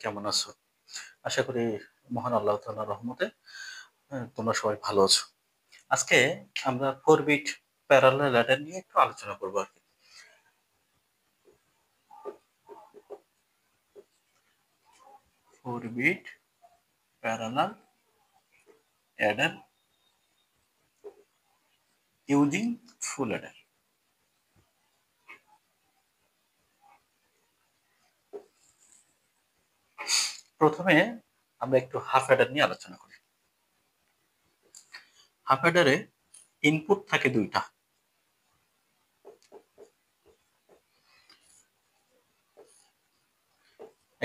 কেমন আছো? আশা করি মহান আল্লাহ তাআলার রহমতে তোমরা সবাই ভালো আছো। আজকে আমরা 4 বিট প্যারালাল ল্যাডার নিয়ে একটু আলোচনা করব আরকি। 4 bit parallel adder using full adder. প্রথমে আমরা একটু হাফ অ্যাডার নিয়ে আলোচনা করি। হাফ অ্যাডারে ইনপুট থাকে দুইটা।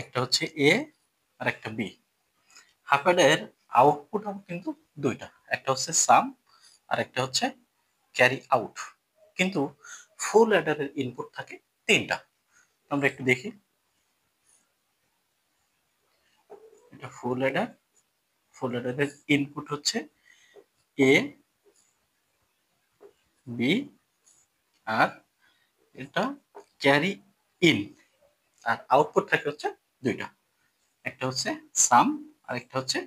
একটা হচ্ছে এ আর একটা বি। হাফ অ্যাডারের আউটপুট কিন্তু দুইটা। একটা হচ্ছে সাম আর একটা হচ্ছে ক্যারি আউট। কিন্তু ফুল অ্যাডারের ইনপুট থাকে তিনটা। আমরা একটু দেখি। এটা ফুল অ্যাডার। ফুল অ্যাডারের ইনপুট হচ্ছে এ, বি আর এটা ক্যারি ইন, আর আউটপুট থাকে হচ্ছে দুইটা। একটা হচ্ছে সাম আর একটা হচ্ছে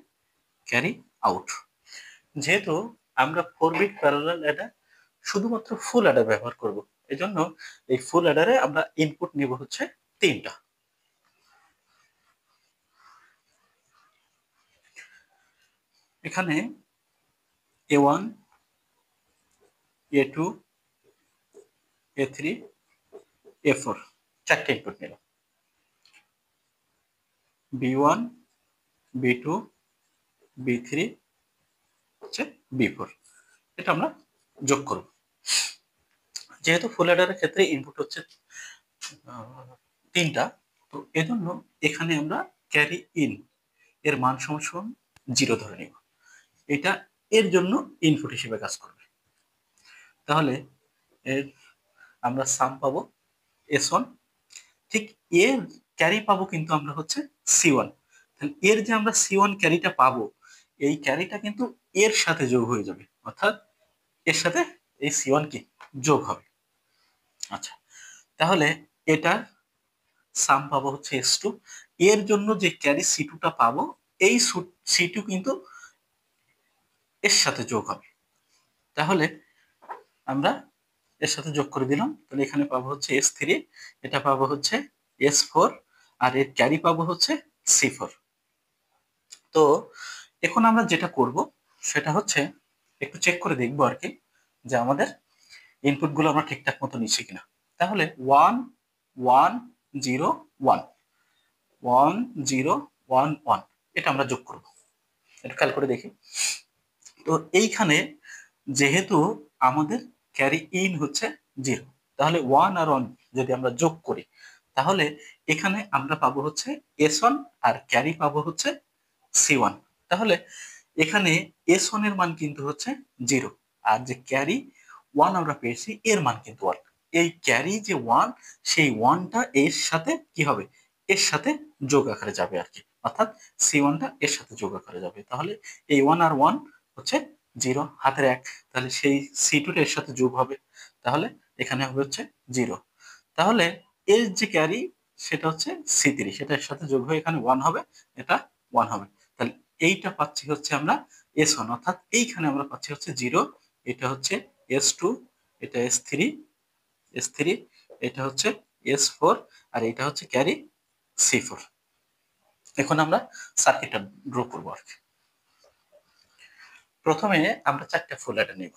ক্যারি আউট। যেহেতু আমরা 4 বিট প্যারালাল অ্যাডার শুধুমাত্র ফুল অ্যাডার ব্যবহার করব, এজন্য এই ফুল অ্যাডারে আমরা ইনপুট নিব হচ্ছে তিনটা। এখানে A1, A2, A3, A4 চারটে ইনপুট নিলাম। B1, B2, B3 হচ্ছে B4। এটা আমরা যোগ করব। যেহেতু ফুল অ্যাডারের ক্ষেত্রে ইনপুট হচ্ছে তিনটা, তো এজন্য এখানে আমরা ক্যারি ইন এর মান সমান 0 ধরে নিব। এটা এর জন্য ইনপুট হিসেবে কাজ করবে। তাহলে এর আমরা সাম পাবো S1, ঠিক এর ক্যারি পাবো কিন্তু আমরা হচ্ছে C1। তাহলে এর যে আমরা C1 ক্যারিটা পাবো, এই ক্যারিটা কিন্তু এর সাথে যোগ হয়ে যাবে, অর্থাৎ এর সাথে এই C1 কি যোগ হবে। আচ্ছা, তাহলে এটা সাম পাবো হচ্ছে S2। এর জন্য যে ক্যারি C2 টা পাবো, এই C2 কিন্তু এর সাথে যোগ হবে। তাহলে আমরা এর সাথে যোগ করে দিলাম। তাহলে এখানে পাবো হচ্ছে S3, এটা পাবো হচ্ছে S4, আর এর ক্যারি পাবো হচ্ছে C4। তো এখন আমরা যেটা করব সেটা হচ্ছে একটু চেক করে দেখবো আর কি, যে আমাদের ইনপুট গুলো আমরা ঠিকঠাক মতো নিচ্ছি কিনা। তাহলে 1 1 0 1 1 0 1 1 এটা আমরা যোগ করব। এটা খেয়াল করে দেখি। তো এইখানে যেহেতু আমাদের ক্যারি ইন হচ্ছে 0, তাহলে 1 আর 1 যদি আমরা যোগ করি, তাহলে এখানে আমরা পাবো হচ্ছে S1 আর ক্যারি পাবো হচ্ছে C1। তাহলে এখানে S1 এর মান কিন্তু হচ্ছে 0, আর যে ক্যারি 1 আমরা পেয়েছি এর মান কিন্তু 1। এই ক্যারি যে 1, সেই 1টা এর সাথে কি হবে, এর সাথে যোগ আকারে যাবে আর কি, অর্থাৎ C1টা এর সাথে যোগ আকারে যাবে। তাহলে এই 1 আর 1 হচ্ছে 0, হাতের 1। তাহলে সেই C2টা এর সাথে যোগ হবে, তাহলে এখানে হবে হচ্ছে 0। তাহলে এর যে ক্যারি সেটা হচ্ছে C3, সেটা এর সাথে যোগ হয়ে এখানে 1 হবে, এটা 1 হবে। তাহলে এইটা পাচ্ছি হচ্ছে আমরা S1, অর্থাৎ এইখানে আমরা পাচ্ছি হচ্ছে 0। এটা হচ্ছে S2, এটা S3, S3, এটা হচ্ছে S4, আর এটা হচ্ছে ক্যারি C4। এখন আমরা সার্কিটটা ড্র করবো আর কি। প্রথমে আমরা চারটা ফুল অ্যাডার নিব।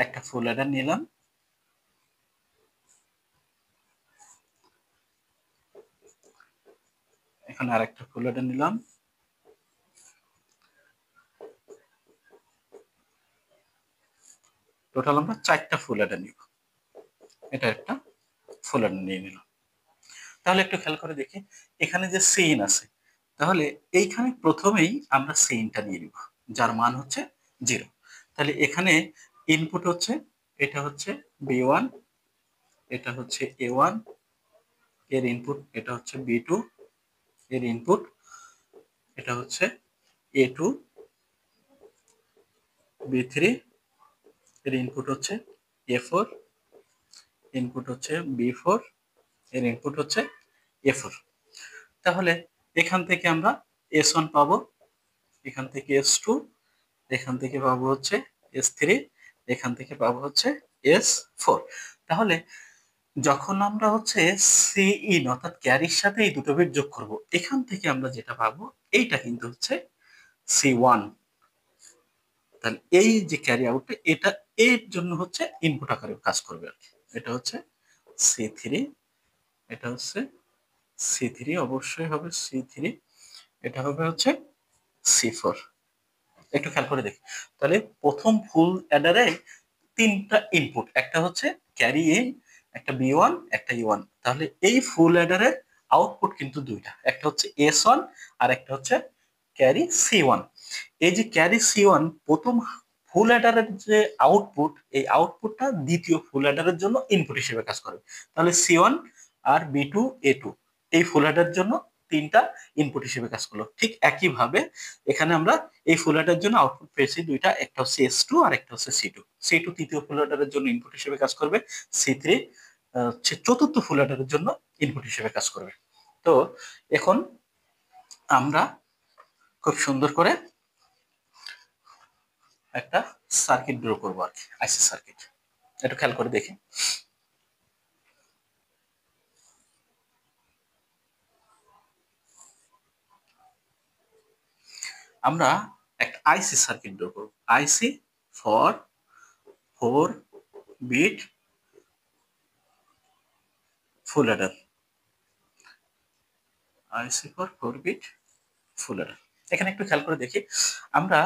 একটা ফুল অ্যাডার নিলাম, এখানে আরেকটা ফুল অ্যাডার নিলাম, টোটাল আমরা চারটা ফুল অ্যাডার নিব। এটা একটা ফুল অ্যাডার নিয়ে নিলাম। তাহলে একটু খেয়াল করে দেখি, এখানে যে সেইন আছে, তাহলে এইখানে প্রথমেই আমরা সেইনটা নিয়ে নিব, যার মান হচ্ছে 0। তাহলে এখানে ইনপুট হচ্ছে, এটা হচ্ছে B1, এটা হচ্ছে A1, এর ইনপুট এটা হচ্ছে B2, এর ইনপুট এটা হচ্ছে A2, B3, এর ইনপুট হচ্ছে A4, ইনপুট হচ্ছে B4, এর ইনপুট হচ্ছে A4। তাহলে এখান থেকে আমরা S1 পাবো, এখান থেকে S2, এখান থেকে পাবো হচ্ছে S3, এখান থেকে পাবো হচ্ছে S4। তাহলে যখন আমরা হচ্ছে সিইন অর্থাৎ ক্যারির সাথে এই দুটো বিট যোগ করব, এখান থেকে আমরা যেটা পাবো এইটা কিন্তু হচ্ছে C1। তাহলে এই যে ক্যারি আউটটা, এটা এর জন্য হচ্ছে ইনপুট আকারে কাজ করবে আর কি। এটা হচ্ছে C3, এটা হচ্ছে C3, অবশ্যই হবে C3, এটা হবে হচ্ছে C4। একটু খেয়াল করে দেখি। তাহলে প্রথম ফুল অ্যাডারে তিনটা ইনপুট, একটা হচ্ছে ক্যারি ইন, একটা B1, একটা E1। তাহলে এই ফুল অ্যাডারের আউটপুট কিন্তু দুইটা, একটা হচ্ছে S1 আর একটা হচ্ছে ক্যারি C1। এই যে ক্যারি C1 প্রথম ফুল অ্যাডারের যে আউটপুট, এই আউটপুটটা দ্বিতীয় ফুল অ্যাডারের জন্য ইনপুট হিসেবে কাজ করবে। তাহলে C1 আর B2 A2 এই ফুল অ্যাডারের জন্য তিনটা ইনপুট হিসেবে কাজ করলো। ঠিক একইভাবে এখানে আমরা এই ফুল অ্যাডারের জন্য আউটপুট পেয়েছি দুইটা, একটা হচ্ছে S2 আর একটা হচ্ছে C2। C2 তৃতীয় ফুল অ্যাডারের জন্য ইনপুট হিসেবে কাজ করবে, C3 হচ্ছে চতুর্থ ফুল অ্যাডারের জন্য ইনপুট হিসেবে কাজ করবে। তো এখন আমরা খুব সুন্দর করে একটা সার্কিট ড্র করবো আর কি, আইসি সার্কিট। একটু খেয়াল করে দেখি। আমরা একটা আইসি সার্কিট ড্র করবো, IC for 4 bit full adder, IC for 4 bit full adder. এখানে একটু খেয়াল করে দেখি। আমরা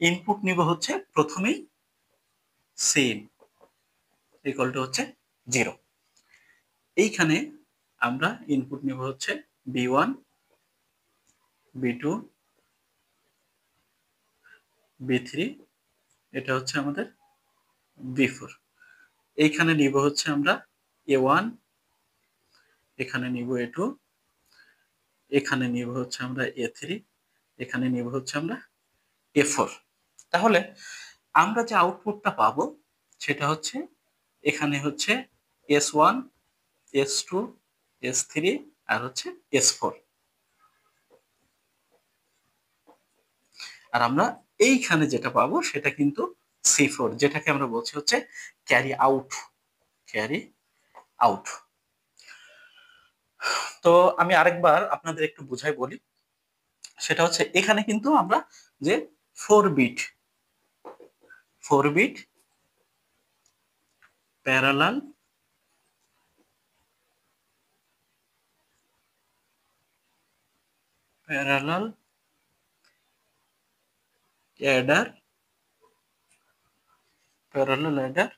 ইনপুট নিব হচ্ছে প্রথমেই সিন ইকুয়াল টু হচ্ছে 0। এইখানে আমরা ইনপুট নিব হচ্ছে B1, B2, B3, এটা হচ্ছে আমাদের B4। এইখানে নিব হচ্ছে আমরা A1, এখানে নিব A2, এখানে নিব হচ্ছে আমরা A3, এখানে নিব হচ্ছে আমরা A4। তাহলে আমরা যে আউটপুটটা পাবো সেটা হচ্ছে এখানে হচ্ছে S1, S2, S3 আর হচ্ছে S4। আর আমরা এইখানে যেটা পাবো সেটা কিন্তু C4, যেটাকে আমরা বলছি হচ্ছে ক্যারি আউট, ক্যারি আউট। তো আমি আরেকবার আপনাদের একটু বুঝাই বলি। সেটা হচ্ছে এখানে কিন্তু আমরা যে 4 bit parallel adder, parallel adder,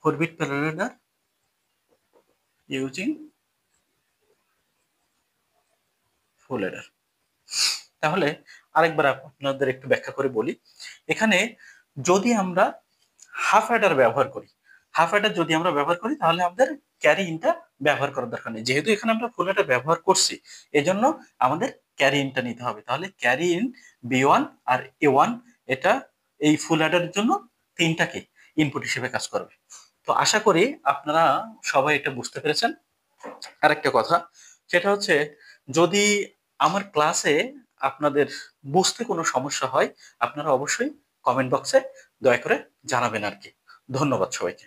4 bit parallel adder using full adder. তাহলে আরেকবার আপনাদের একটু ব্যাখ্যা করে বলি। এখানে যদি আমরা হাফ অ্যাডার ব্যবহার করি, হাফ অ্যাডার যদি আমরা ব্যবহার করি তাহলে আমাদের ক্যারি ইনটা ব্যবহার করার দরকার নেই। যেহেতু এখানে আমরা ফুল অ্যাডার ব্যবহার করছি, এজন্য আমাদের ক্যারি ইনটা নিতে হবে। তাহলে carry in B1 R A1, এটা এই ফুল অ্যাডারের জন্য তিনটাকে ইনপুট হিসেবে কাজ করবে। তো আশা করি আপনারা সবাই এটা বুঝতে পেরেছেন। আরেকটা কথা, সেটা হচ্ছে যদি আমার ক্লাসে আপনাদের বুঝতে কোনো সমস্যা হয়, আপনারা অবশ্যই কমেন্ট বক্সে দয়া করে জানাবেন আর কি। ধন্যবাদ সবাইকে।